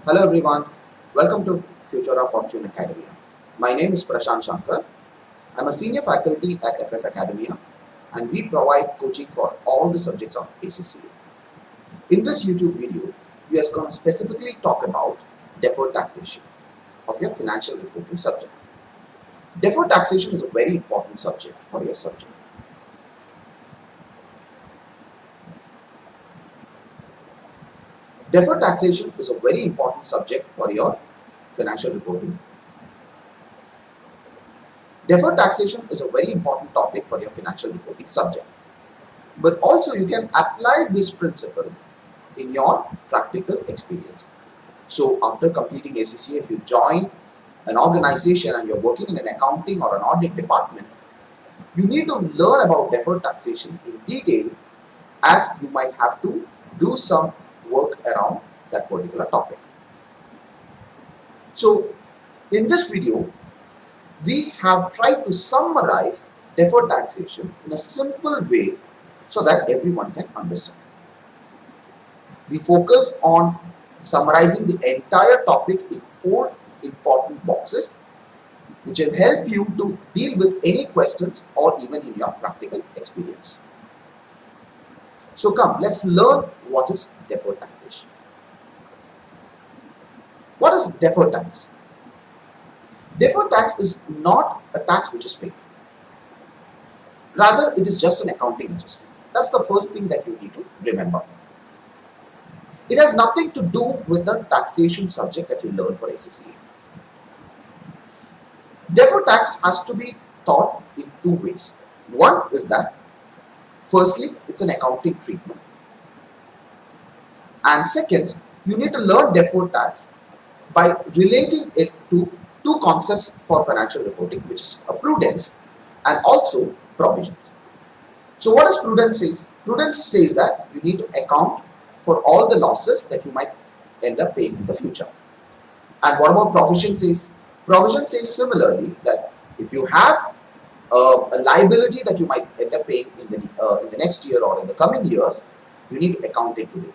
Hello everyone, welcome to Future of Fortune Academia. My name is Prasanth Sankar. I'm a senior faculty at FF Academia and we provide coaching for all the subjects of ACCA. In this YouTube video, we are going to specifically talk about deferred taxation of your financial reporting subject. Deferred taxation is a very important subject for your subject. Deferred taxation is a very important subject for your financial reporting. Deferred taxation is a very important topic for your financial reporting subject. But also you can apply this principle in your practical experience. So after completing ACCA, if you join an organization and you're working in an accounting or an audit department, you need to learn about deferred taxation in detail, as you might have to do some work around that particular topic. So in this video, we have tried to summarize deferred taxation in a simple way so that everyone can understand. We focus on summarizing the entire topic in 4 important boxes, which will help you to deal with any questions or even in your practical experience. So come, let's learn what is deferred taxation. What is deferred tax? Deferred tax is not a tax which is paid. Rather, it is just an accounting adjustment. That's the first thing that you need to remember. It has nothing to do with the taxation subject that you learn for ACCA. Deferred tax has to be taught in 2 ways. One is that, firstly, it's an accounting treatment. And second, you need to learn deferred tax by relating it to 2 concepts for financial reporting, which is a prudence and also provisions. So what does prudence say? Prudence says that you need to account for all the losses that you might end up paying in the future. And what about provision says? Provision says similarly that if you have a liability that you might end up paying in the next year or in the coming years, you need to account it today.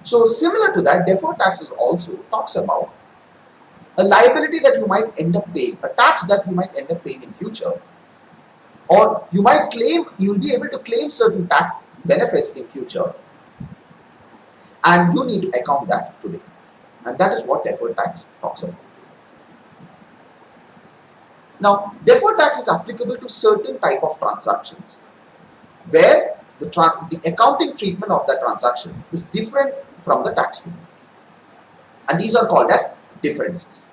So similar to that, deferred tax also talks about a liability that you might end up paying, a tax that you might end up paying in future, or you'll be able to claim certain tax benefits in future, and you need to account that today. And that is what deferred tax talks about. Now, deferred tax is applicable to certain type of transactions where the accounting treatment of that transaction is different from the tax treatment. And these are called as differences.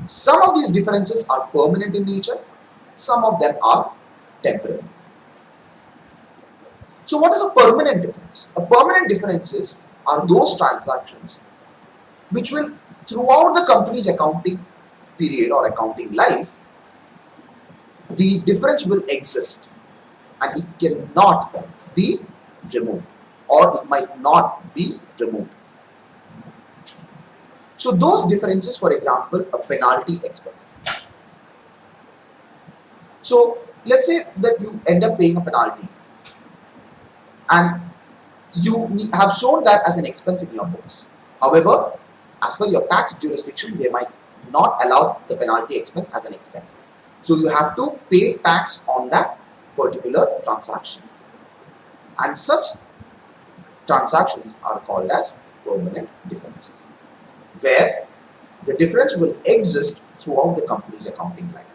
Some of these differences are permanent in nature, some of them are temporary. So what is a permanent difference? A permanent differences are those transactions which will, throughout the company's accounting period or accounting life, the difference will exist and it cannot be removed, or it might not be removed. So those differences, for example, a penalty expense. So let's say that you end up paying a penalty and you have shown that as an expense in your books. However, as per your tax jurisdiction, they might not allow the penalty expense as an expense. So you have to pay tax on that particular transaction. And such transactions are called as permanent differences, where the difference will exist throughout the company's accounting life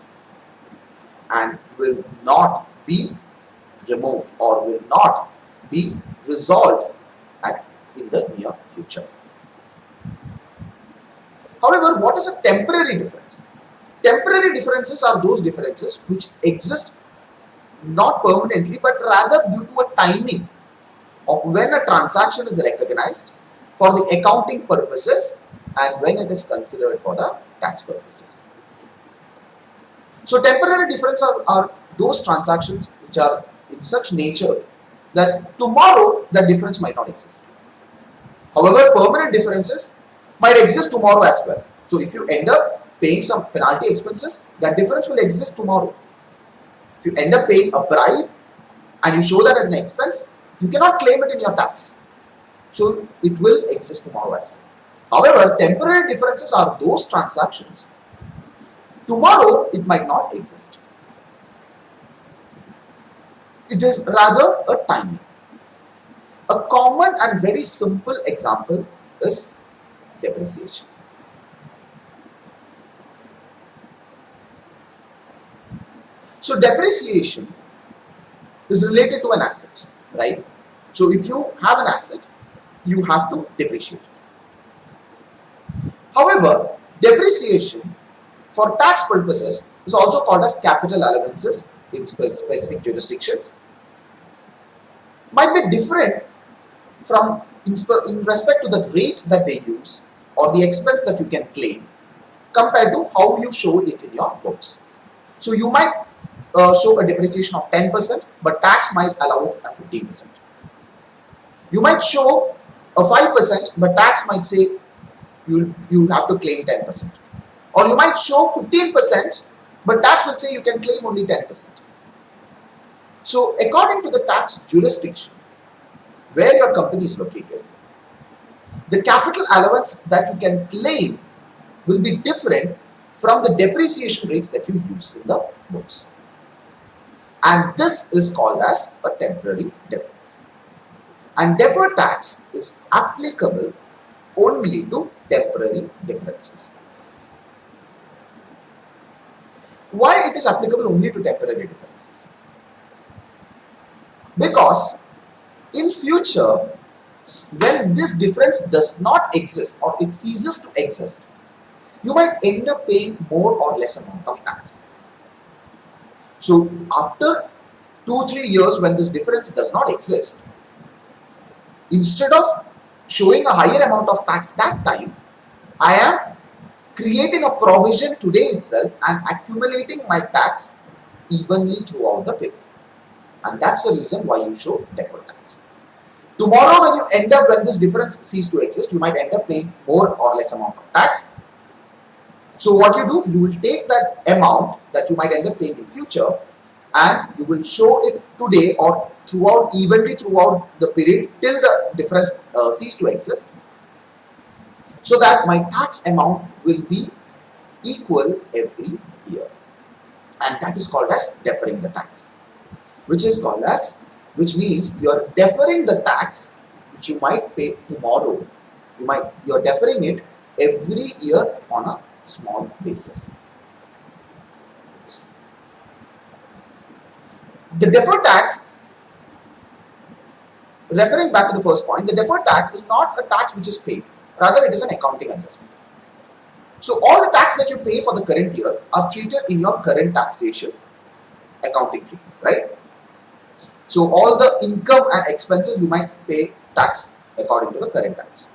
and will not be removed or will not be resolved in the near future. However, what is a temporary difference? Temporary differences are those differences which exist not permanently but rather due to a timing of when a transaction is recognized for the accounting purposes and when it is considered for the tax purposes. So temporary differences are those transactions which are in such nature that tomorrow the difference might not exist. However, permanent differences might exist tomorrow as well. So if you end up paying some penalty expenses, that difference will exist tomorrow. If you end up paying a bribe and you show that as an expense, you cannot claim it in your tax. So it will exist tomorrow as well. However, temporary differences are those transactions. Tomorrow, it might not exist. It is rather a timing. A common and very simple example is depreciation. So depreciation is related to an asset, right? So if you have an asset, you have to depreciate it. However, depreciation for tax purposes is also called as capital allowances in specific jurisdictions. Might be different from in respect to the rate that they use or the expense that you can claim compared to how you show it in your books. So you might show a depreciation of 10%, but tax might allow it at 15%. You might show a 5%, but tax might say you'll have to claim 10%. Or you might show 15%, but tax will say you can claim only 10%. So according to the tax jurisdiction where your company is located, the capital allowance that you can claim will be different from the depreciation rates that you use in the books. And this is called as a temporary difference. And deferred tax is applicable only to temporary differences. Why it is applicable only to temporary differences? Because in future, when this difference does not exist or it ceases to exist, you might end up paying more or less amount of tax. So after 2-3 years, when this difference does not exist, instead of showing a higher amount of tax that time, I am creating a provision today itself and accumulating my tax evenly throughout the period. And that's the reason why you show deferred tax. Tomorrow, when this difference ceases to exist, you might end up paying more or less amount of tax. So what you do, you will take that amount that you might end up paying in future and you will show it today or evenly throughout the period till the difference ceases to exist, so that my tax amount will be equal every year. And that is called as deferring the tax, which means you are deferring the tax which you might pay tomorrow. You are deferring it every year on a small basis. The deferred tax, referring back to the first point, the deferred tax is not a tax which is paid, rather it is an accounting adjustment. So all the tax that you pay for the current year are treated in your current taxation accounting treatments, right? So all the income and expenses you might pay tax according to the current tax.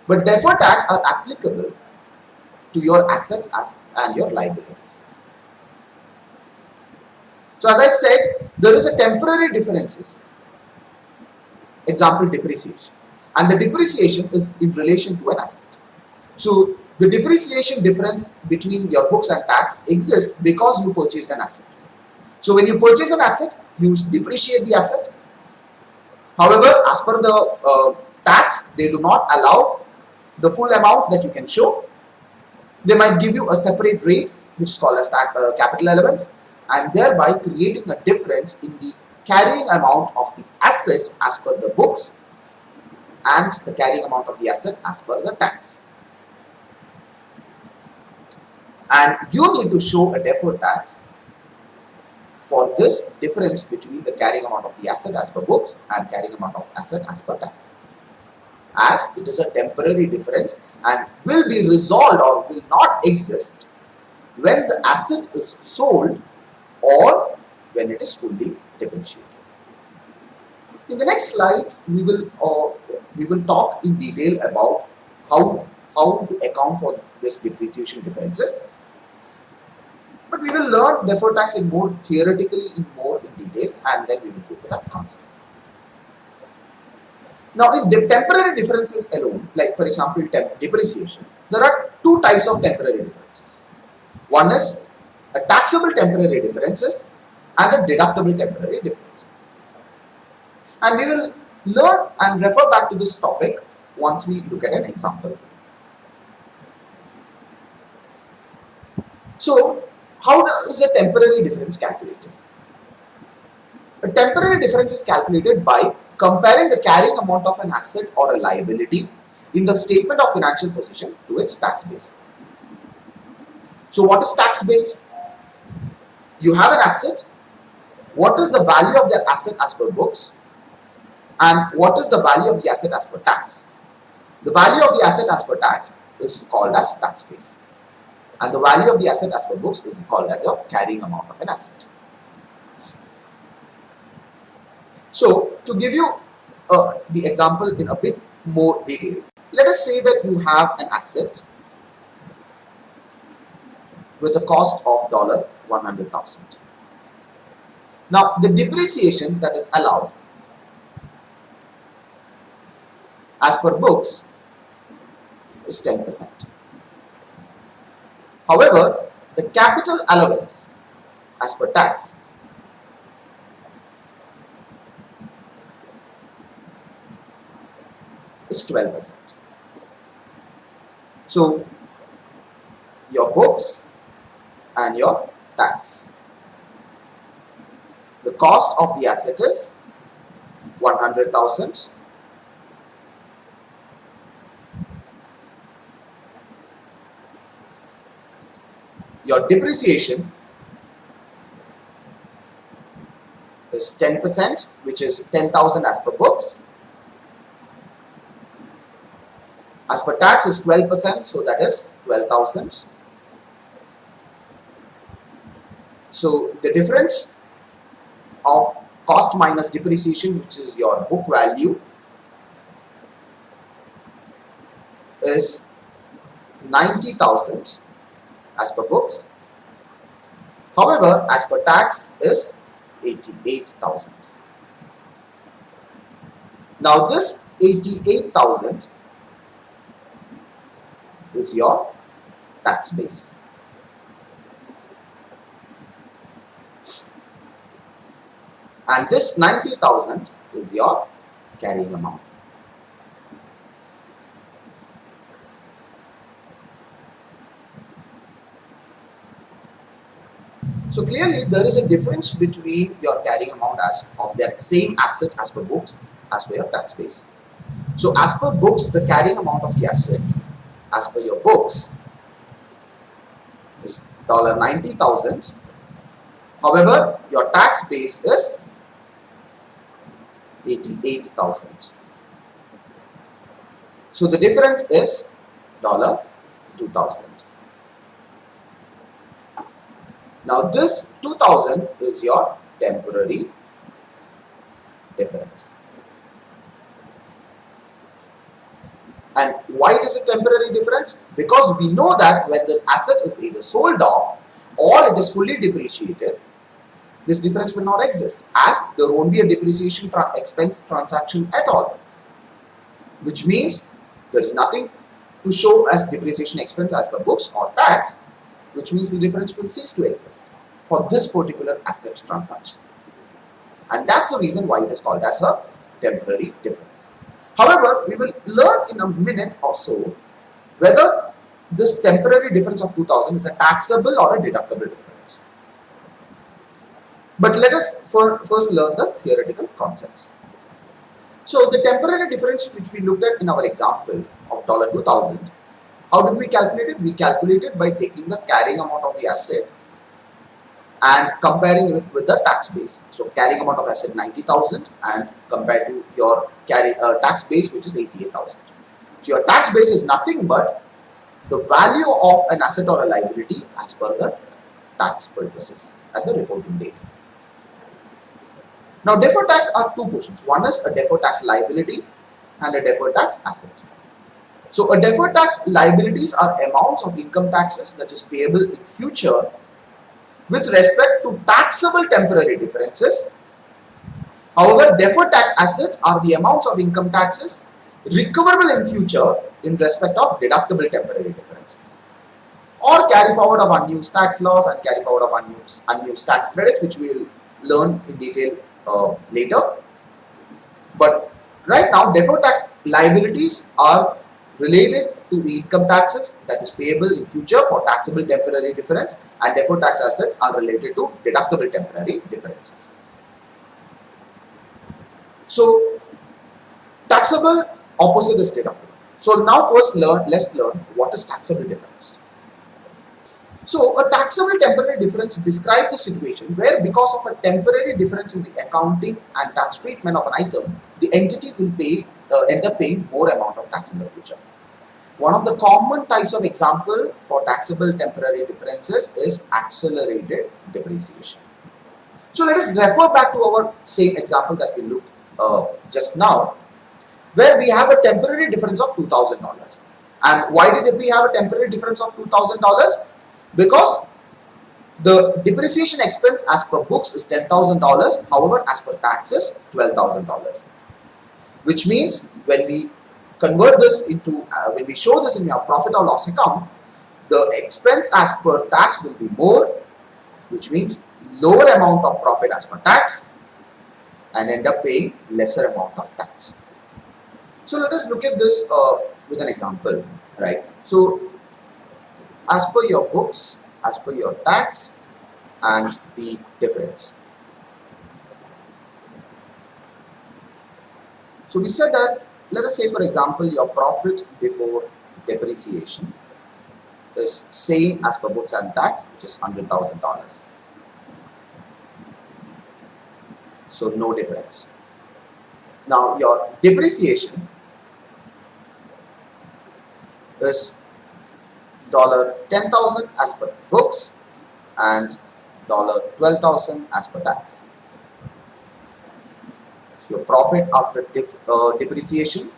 But deferred tax are applicable to your assets and your liabilities. So as I said, there is a temporary differences. Example, depreciation. And the depreciation is in relation to an asset. So the depreciation difference between your books and tax exists because you purchased an asset. So when you purchase an asset, you depreciate the asset. However, as per the tax, they do not allow the full amount that you can show. They might give you a separate rate, which is called as capital allowance, and thereby creating a difference in the carrying amount of the asset as per the books and the carrying amount of the asset as per the tax. And you need to show a deferred tax for this difference between the carrying amount of the asset as per books and carrying amount of asset as per tax, as it is a temporary difference and will be resolved or will not exist when the asset is sold or when it is fully depreciated. In the next slides, we will talk in detail about how to account for this depreciation differences. But we will learn deferred tax in more theoretically, in detail, and then we will go to that concept. Now, in the temporary differences alone, like for example, depreciation, there are two types of temporary differences. One is a taxable temporary differences and a deductible temporary differences. And we will learn and refer back to this topic once we look at an example. So how is a temporary difference calculated? A temporary difference is calculated by comparing the carrying amount of an asset or a liability in the statement of financial position to its tax base. So what is tax base? You have an asset. What is the value of that asset as per books? And what is the value of the asset as per tax? The value of the asset as per tax is called as tax base. And the value of the asset as per books is called as a carrying amount of an asset. So to give you the example in a bit more detail, let us say that you have an asset with a cost of $100,000. Now the depreciation that is allowed as per books is 10%. However, the capital allowance as per tax is 12%. So your books and your tax. The cost of the asset is 100,000. Your depreciation is 10%, which is 10,000 as per books. As per tax is 12%, so that is 12,000. So the difference of cost minus depreciation, which is your book value, is 90,000 as per books. However, as per tax is 88,000. Now this 88,000 is your tax base. And this 90,000 is your carrying amount. So clearly there is a difference between your carrying amount as of that same asset as per books as per your tax base. So as per books, the carrying amount of the asset as per your books is $90,000. However, your tax base is 88,000. So the difference is $2,000. Now this 2,000 is your temporary difference. And why it is a temporary difference? Because we know that when this asset is either sold off or it is fully depreciated, this difference will not exist, as there won't be a depreciation expense transaction at all. Which means there is nothing to show as depreciation expense as per books or tax, which means the difference will cease to exist for this particular asset transaction. And that's the reason why it is called as a temporary difference. However, we will learn in a minute or so whether this temporary difference of 2,000 is a taxable or a deductible difference. But let us first learn the theoretical concepts. So the temporary difference which we looked at in our example of $2,000, how did we calculate it? We calculated by taking the carrying amount of the asset and comparing it with the tax base. So carrying amount of asset 90,000 and compared to your tax base, which is 88,000. So your tax base is nothing but the value of an asset or a liability as per the tax purposes at the reporting date. Now deferred tax are two portions. One is a deferred tax liability and a deferred tax asset. So a deferred tax liabilities are amounts of income taxes that is payable in future with respect to taxable temporary differences. However, deferred tax assets are the amounts of income taxes recoverable in future in respect of deductible temporary differences, or carry forward of unused tax laws and carry forward of unused tax credits, which we will learn in detail later. But right now, deferred tax liabilities are related to the income taxes that is payable in future for taxable temporary difference, and deferred tax assets are related to deductible temporary differences. So taxable opposite is deductible. So now first let's learn what is taxable difference. So a taxable temporary difference describes the situation where because of a temporary difference in the accounting and tax treatment of an item, the entity will end up paying more amount of tax in the future. One of the common types of example for taxable temporary differences is accelerated depreciation. So let us refer back to our same example that we looked just now, where we have a temporary difference of $2,000. And why did we have a temporary difference of $2,000? Because the depreciation expense as per books is $10,000, however, as per taxes, $12,000. Which means when we convert this into, when we show this in our profit or loss account, the expense as per tax will be more, which means lower amount of profit as per tax, and end up paying lesser amount of tax. So let us look at this with an example, right? So as per your books, as per your tax, and the difference. So we said that, let us say for example, your profit before depreciation is same as per books and tax, which is $100,000. So no difference. Now your depreciation is $10,000 as per books and $12,000 as per tax. So your profit after depreciation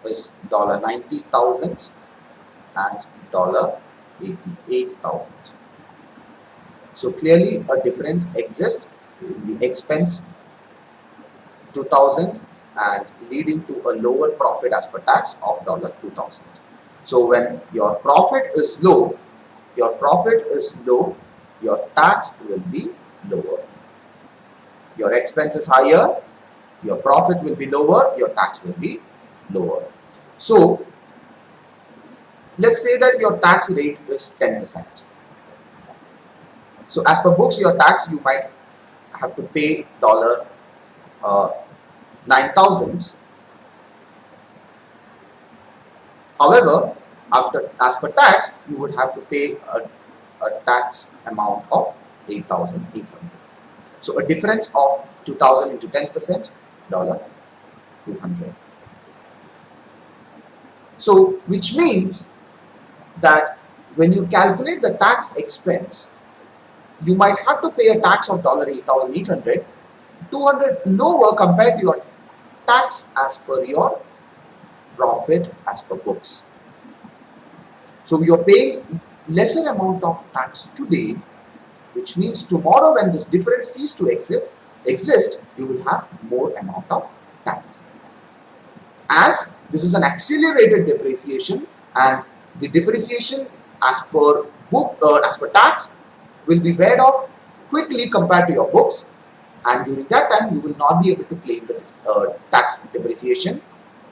is $90,000 and $88,000. So clearly a difference exists in the expense 2,000 and leading to a lower profit as per tax of $2,000. So when your profit is low, your tax will be lower. Your expense is higher, your profit will be lower, your tax will be lower. So let's say that your tax rate is 10%. So as per books, your tax, you might have to pay $9,000. However, as per tax, you would have to pay a tax amount of 8,800. So a difference of 2,000 into 10%, $200. So which means that when you calculate the tax expense, you might have to pay a tax of $8,800, $200 lower compared to your tax as per your profit as per books. So you're paying lesser amount of tax today, which means tomorrow when this difference ceases to exist, you will have more amount of tax. As this is an accelerated depreciation, and the depreciation as per tax will be weighed off quickly compared to your books, and during that time you will not be able to claim the tax depreciation.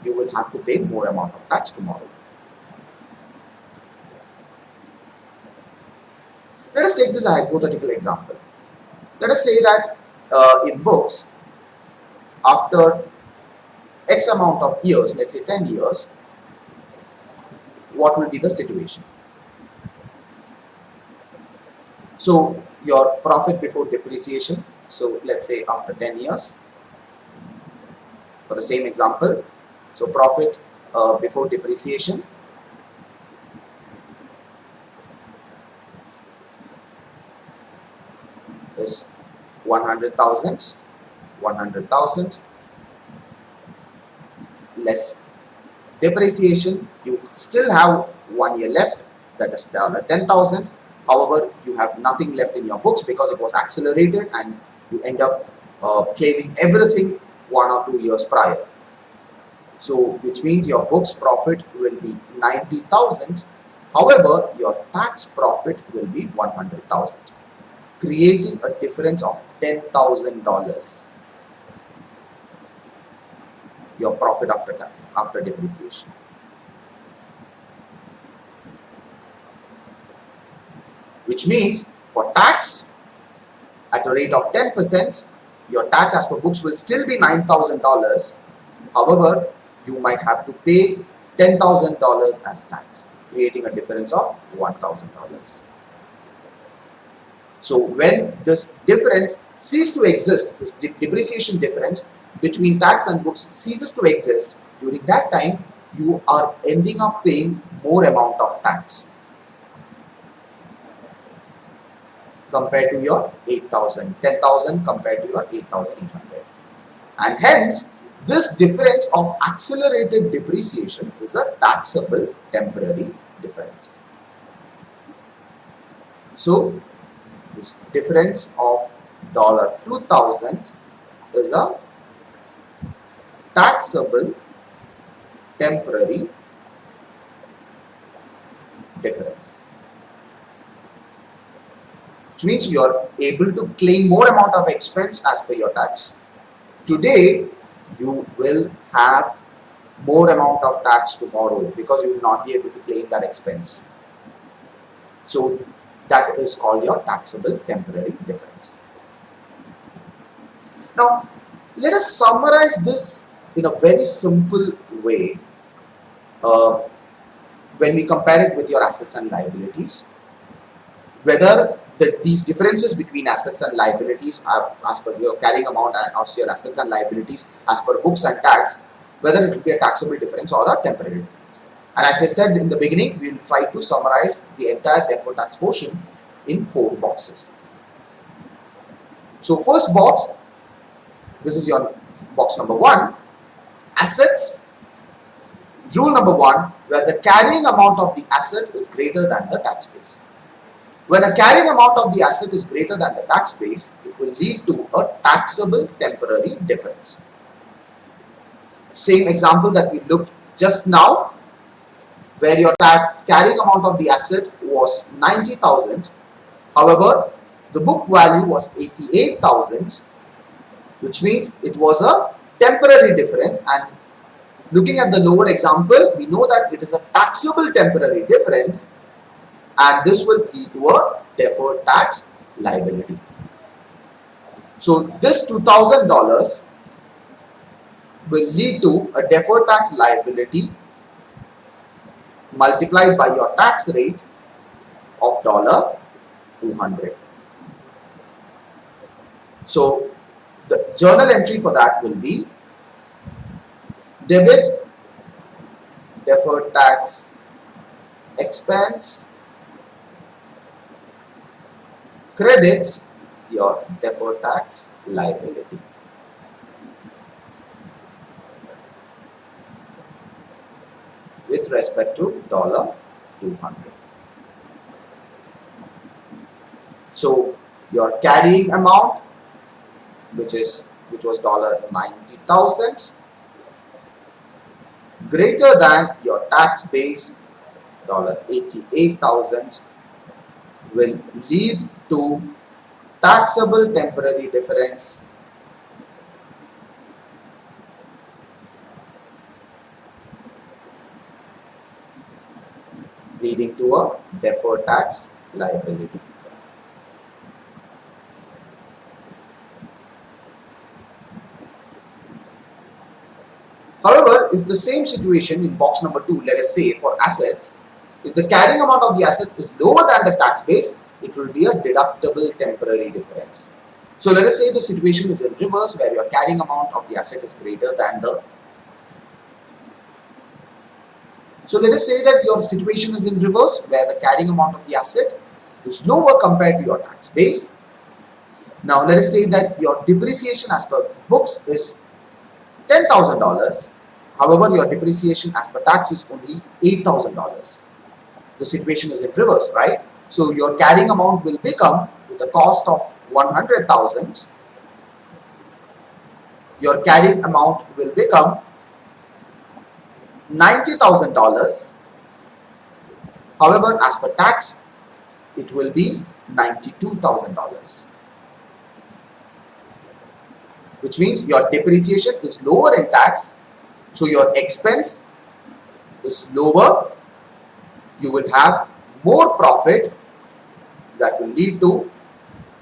You will have to pay more amount of tax tomorrow. Let us take this hypothetical example. Let us say that in books, after X amount of years, let's say 10 years, what will be the situation? So your profit before depreciation, so let's say after 10 years, for the same example, so profit before depreciation is 100,000 less depreciation. You still have 1 year left, that is $10,000. However, you have nothing left in your books because it was accelerated and you end up claiming everything 1 or 2 years prior. So which means your books profit will be 90,000. However, your tax profit will be 100,000, creating a difference of $10,000. your profit after depreciation. Which means for tax at a rate of 10%, your tax as per books will still be $9,000. However, you might have to pay $10,000 as tax, creating a difference of $1,000. So when this difference ceases to exist, this depreciation difference between tax and books ceases to exist, during that time you are ending up paying more amount of tax compared to your 8,000, 10,000 compared to your 8,800. And hence, this difference of accelerated depreciation is a taxable temporary difference. So, this difference of $2,000 is a taxable temporary difference. Which means you are able to claim more amount of expense as per your tax. Today, you will have more amount of tax tomorrow because you will not be able to claim that expense. So that is called your taxable temporary difference. Now, let us summarize this in a very simple way when we compare it with your assets and liabilities. Whether these differences between assets and liabilities are as per your carrying amount and as your assets and liabilities as per books and tax, whether it will be a taxable difference or a temporary difference. And as I said in the beginning, we will try to summarize the entire deferred tax portion in 4 boxes. So first box, this is your box number 1, assets. Rule number 1, where the carrying amount of the asset is greater than the tax base. When a carrying amount of the asset is greater than the tax base, it will lead to a taxable temporary difference. Same example that we looked just now, where your carrying amount of the asset was 90,000. However, the book value was 88,000, which means it was a temporary difference. And looking at the lower example, we know that it is a taxable temporary difference, and this will lead to a deferred tax liability. So this $2,000 will lead to a deferred tax liability multiplied by your tax rate of $200. So the journal entry for that will be debit deferred tax expense, credits your deferred tax liability. With respect to $200. So your carrying amount, which was $90,000, greater than your tax base $88,000, will lead to taxable temporary difference leading to a deferred tax liability. However, if the same situation in box number 2, let us say for assets, if the carrying amount of the asset is lower than the tax base, it will be a deductible temporary difference. So let us say the situation is in reverse, where your carrying amount of the asset is greater than the. So let us say that your situation is in reverse, where the carrying amount of the asset is lower compared to your tax base. Now let us say that your depreciation as per books is $10,000. However, your depreciation as per tax is only $8,000. The situation is in reverse, right? So your carrying amount will become, with a cost of $100,000, your carrying amount will become $90,000. However, as per tax, it will be $92,000. Which means your depreciation is lower in tax, So your expense is lower, you will have more profit, that will lead to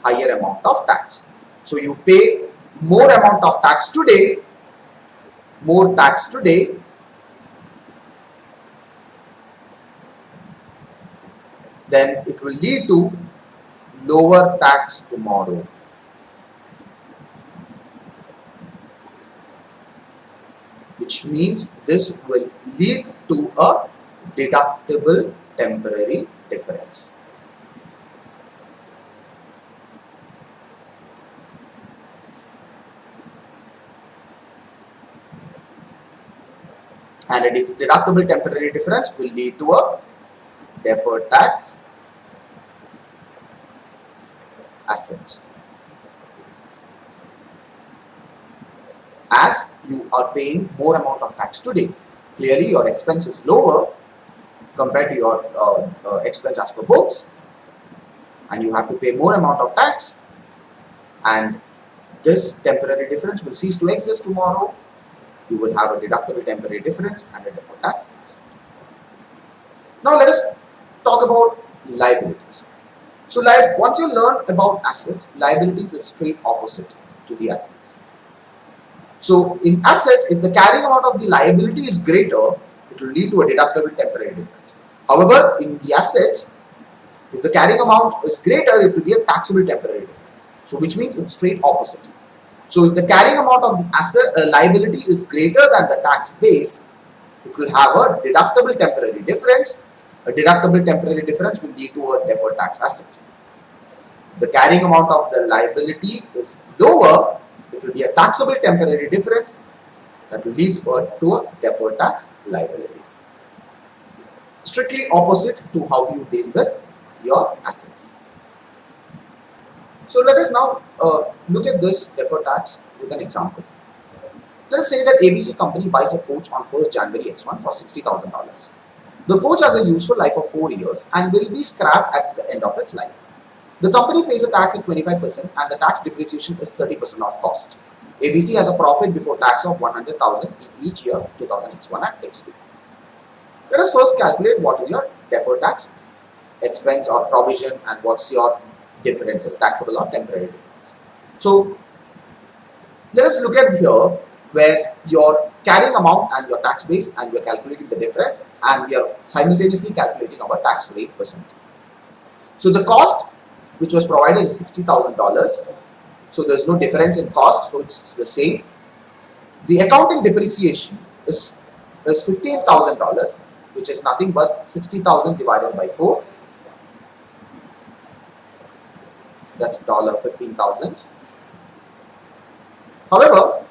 higher amount of tax. So you pay more amount of tax today, more tax today, then it will lead to lower tax tomorrow. Which means this will lead to a deductible temporary difference. And a deductible temporary difference will lead to a deferred tax asset. As you are paying more amount of tax today, clearly your expense is lower compared to your expense as per books, and you have to pay more amount of tax, and this temporary difference will cease to exist tomorrow. You will have a deductible temporary difference and a deferred tax asset. Now let us talk about liabilities. So once you learn about assets, liabilities is straight opposite to the assets. So in assets, if the carrying amount of the liability is greater, it will lead to a deductible temporary difference. However, in the assets, if the carrying amount is greater, it will be a taxable temporary difference. So which means it's straight opposite. So if the carrying amount of the asset liability is greater than the tax base, it will have a deductible temporary difference. A deductible temporary difference will lead to a deferred tax asset. If the carrying amount of the liability is lower, it will be a taxable temporary difference that will lead to a deferred tax liability. Strictly opposite to how you deal with your assets. So let us now look at this deferred tax with an example. Let us say that ABC company buys a coach on 1st January X1 for $60,000. The coach has a useful life of 4 years and will be scrapped at the end of its life. The company pays a tax at 25% and the tax depreciation is 30% of cost. ABC has a profit before tax of $100,000 in each year, 2000 X1 and X2. Let us first calculate what is your deferred tax expense or provision and what's your differences, taxable or temporary difference. So let us look at here where your carrying amount and your tax base, and we are calculating the difference, and we are simultaneously calculating our tax rate percent. So the cost which was provided is $60,000. So there's no difference in cost, so it's the same. The accounting depreciation is $15,000, which is nothing but 60,000 divided by 4. That's $15,000. However,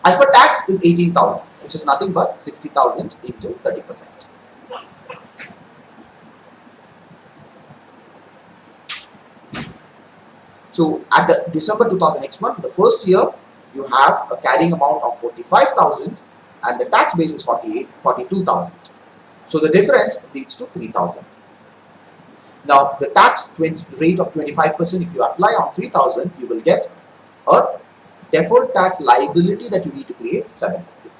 as per tax is 18,000, which is nothing but 60,000 into 30%. So at the December 2000 X1, the first year, you have a carrying amount of 45,000 and the tax base is 42,000. So the difference leads to 3,000. Now the tax rate of 25%, if you apply on 3,000, you will get a deferred tax liability that you need to create 750.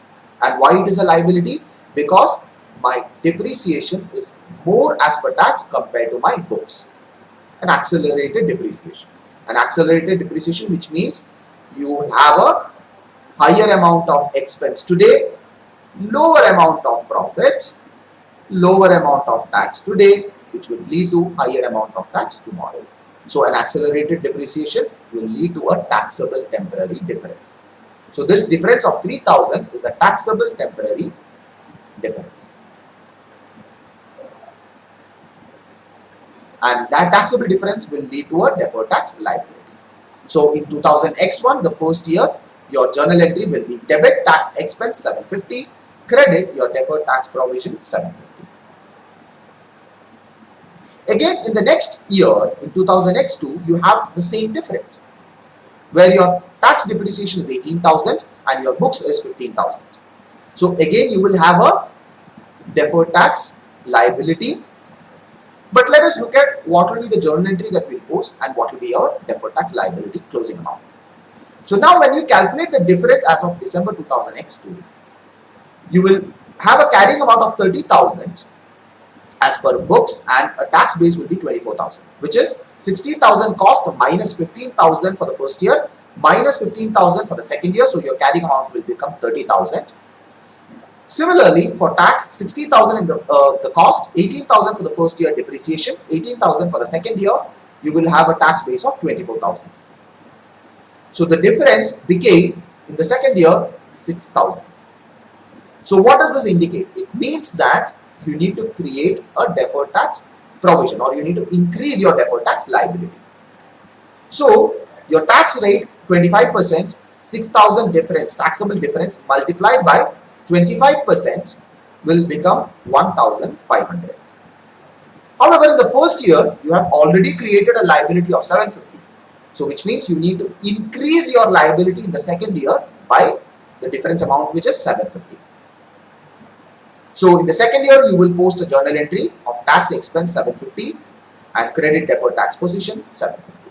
And why it is a liability? Because my depreciation is more as per tax compared to my books. An accelerated depreciation. An accelerated depreciation, which means you will have a higher amount of expense today, lower amount of profits, lower amount of tax today, which will lead to higher amount of tax tomorrow. So an accelerated depreciation will lead to a taxable temporary difference. So this difference of 3,000 is a taxable temporary difference. And that taxable difference will lead to a deferred tax liability. So in 2000 X1, the first year, your journal entry will be debit tax expense 750, credit your deferred tax provision 750. Again, in the next year, in 2000 X2, you have the same difference, where your tax depreciation is 18,000 and your books is 15,000. So again, you will have a deferred tax liability. But let us look at what will be the journal entry that we post and what will be our deferred tax liability closing amount. So now when you calculate the difference as of December 2000 X2, you will have a carrying amount of 30,000 as per books, and a tax base will be 24,000, which is 60,000 cost minus 15,000 for the first year, minus 15,000 for the second year, so your carrying amount will become 30,000. Similarly, for tax, 60,000 in the cost, 18,000 for the first year depreciation, 18,000 for the second year, you will have a tax base of 24,000. So the difference became in the second year 6,000. So what does this indicate? It means that you need to create a deferred tax provision, or you need to increase your deferred tax liability. So your tax rate 25%, 6,000 difference, taxable difference multiplied by 25% will become 1,500. However, in the first year, you have already created a liability of 750. So which means you need to increase your liability in the second year by the difference amount, which is 750. So in the second year, you will post a journal entry of tax expense 750 and credit deferred tax position 750.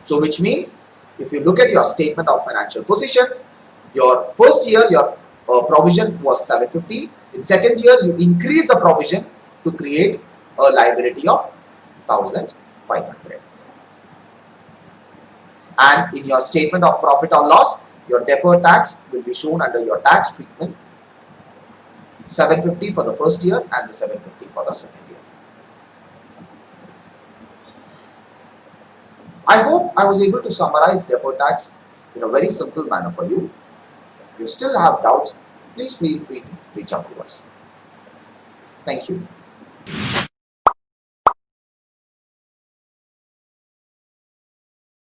So which means if you look at your statement of financial position, your first year, your provision was 750. In second year, you increase the provision to create a liability of 1,500. And in your statement of profit or loss, your deferred tax will be shown under your tax treatment, 750 for the first year and the 750 for the second year. I hope I was able to summarize deferred tax in a very simple manner for you. If you still have doubts, please feel free to reach out to us. Thank you.